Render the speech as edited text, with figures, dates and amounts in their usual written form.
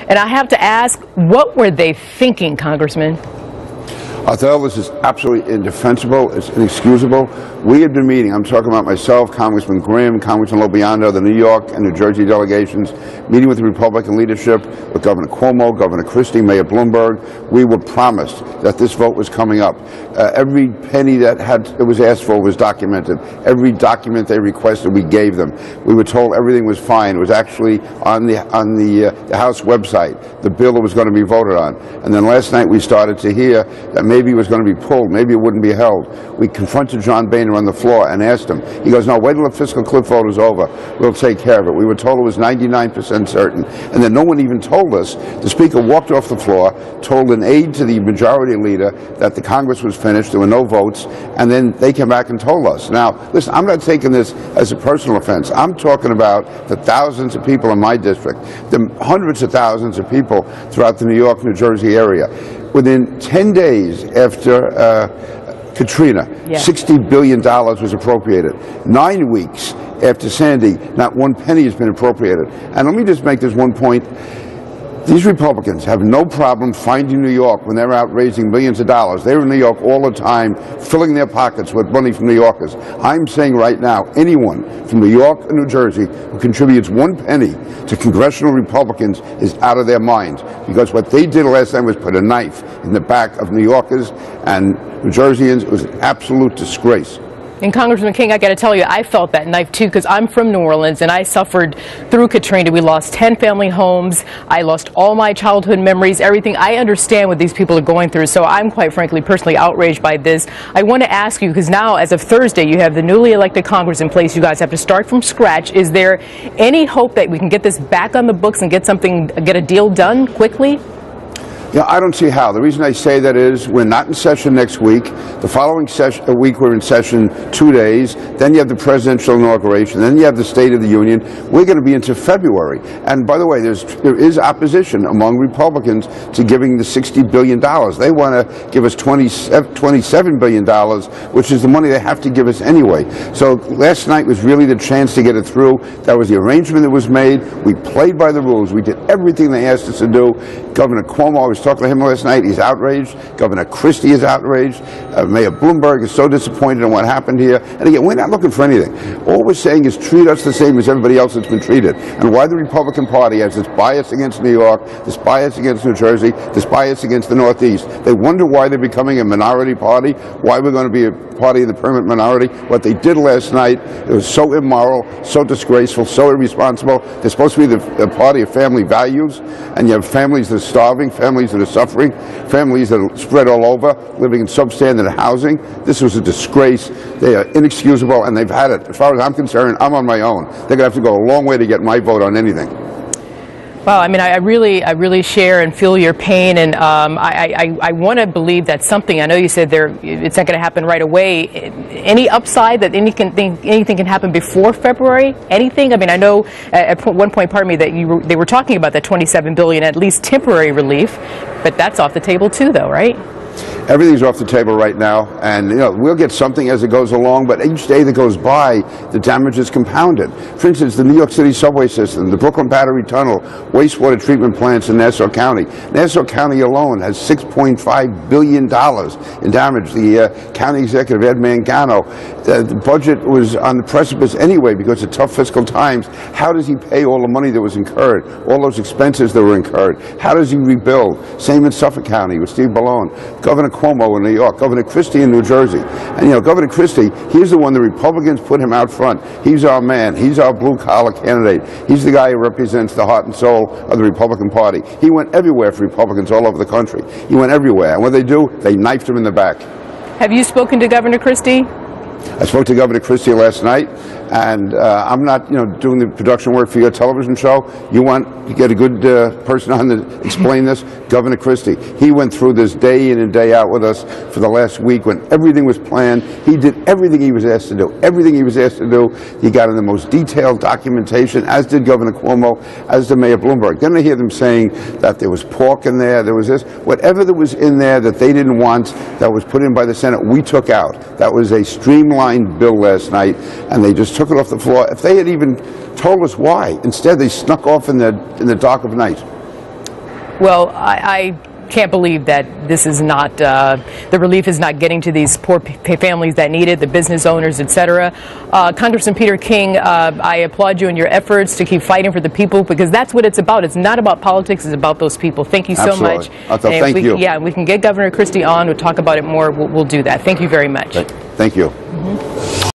And I have to ask, what were they thinking, Congressman? I thought this is absolutely indefensible. It's inexcusable. We had been meeting, I'm talking about myself, Congressman Grimm, Congressman Lobiando, the New York and New Jersey delegations, meeting with the Republican leadership, with Governor Cuomo, Governor Christie, Mayor Bloomberg. We were promised that this vote was coming up. Every penny that was asked for was documented. Every document they requested, we gave them. We were told everything was fine. It was actually on the House website, the bill that was going to be voted on. And then last night we started to hear that maybe it was going to be pulled, maybe it wouldn't be held. We confronted John Boehner on the floor and asked him. He goes, no, wait till the fiscal cliff vote is over. We'll take care of it. We were told it was 99% certain. And then no one even told us. The Speaker walked off the floor, told an aide to the majority leader that the Congress was finished, there were no votes, and then they came back and told us. Now, listen, I'm not taking this as a personal offense. I'm talking about the thousands of people in my district, the hundreds of thousands of people throughout the New York, New Jersey area. Within 10 days after Katrina, $60 billion was appropriated. 9 weeks after Sandy, not one penny has been appropriated. And let me just make this one point. These Republicans have no problem finding New York when they're out raising millions of dollars. They're in New York all the time, filling their pockets with money from New Yorkers. I'm saying right now, anyone from New York and New Jersey who contributes 1 penny to congressional Republicans is out of their minds, because what they did last time was put a knife in the back of New Yorkers and New Jerseyans. It was an absolute disgrace. And Congressman King, I got to tell you, I felt that knife too, because I'm from New Orleans and I suffered through Katrina. We lost 10 family homes. I lost all my childhood memories, everything. I understand what these people are going through, so I'm quite frankly personally outraged by this. I want to ask you, because now as of Thursday you have the newly elected Congress in place. You guys have to start from scratch. Is there any hope that we can get this back on the books and get a deal done quickly? Yeah, I don't see how. The reason I say that is we're not in session next week. The following week we're in session 2 days. Then you have the presidential inauguration. Then you have the State of the Union. We're going to be into February. And by the way, there is opposition among Republicans to giving the $60 billion. They want to give us $27 billion, which is the money they have to give us anyway. So last night was really the chance to get it through. That was the arrangement that was made. We played by the rules. We did everything they asked us to do. Governor Cuomo, I was talking to him last night. He's outraged. Governor Christie is outraged. Mayor Bloomberg is so disappointed in what happened here. And again, we're not looking for anything. All we're saying is treat us the same as everybody else that's been treated. And why the Republican Party has this bias against New York, this bias against New Jersey, this bias against the Northeast. They wonder why they're becoming a minority party, why we're going to be a party of the permanent minority. What they did last night, it was so immoral, so disgraceful, so irresponsible. They're supposed to be the party of family values, and you have families that are starving, families that are suffering, families that are spread all over, living in substandard housing. This was a disgrace. They are inexcusable, and they've had it. As far as I'm concerned, I'm on my own. They're going to have to go a long way to get my vote on anything. Well, I mean, I really share and feel your pain, and I want to believe that something. I know you said it's not going to happen right away. Any upside that anything can happen before February? Anything? I mean, I know at one point, pardon me, that they were talking about that $27 billion, at least temporary relief, but that's off the table too, though, right? Everything's off the table right now, and we'll get something as it goes along, but each day that goes by, the damage is compounded. For instance, the New York City subway system, the Brooklyn Battery Tunnel, wastewater treatment plants in Nassau County. Nassau County alone has $6.5 billion in damage. The county executive, Ed Mangano, the budget was on the precipice anyway because of tough fiscal times. How does he pay all the money that was incurred, all those expenses that were incurred? How does he rebuild? Same in Suffolk County with Steve Ballone. Governor Cuomo in New York, Governor Christie in New Jersey. And Governor Christie, he's the one the Republicans put him out front. He's our man. He's our blue-collar candidate. He's the guy who represents the heart and soul of the Republican Party. He went everywhere for Republicans all over the country. He went everywhere. And what they do, they knifed him in the back. Have you spoken to Governor Christie? I spoke to Governor Christie last night, and I'm not, doing the production work for your television show. You want to get a good person on to explain this? Governor Christie. He went through this day in and day out with us for the last week when everything was planned. He did everything he was asked to do. Everything he was asked to do, he got in the most detailed documentation, as did Governor Cuomo, as did Mayor Bloomberg. Then I hear them saying that there was pork in there, there was this. Whatever that was in there that they didn't want, that was put in by the Senate, we took out. That was a streamlined bill last night, and they just took it off the floor. If they had even told us why, instead they snuck off in the dark of night. Well, I can't believe that this is not, the relief is not getting to these poor families that need it, the business owners, etc. Congressman Peter King, I applaud you in your efforts to keep fighting for the people, because that's what it's about. It's not about politics, it's about those people. Thank you so much. Thank you. Yeah, we can get Governor Christie on, we'll talk about it more, we'll do that. Thank you very much. Thank you.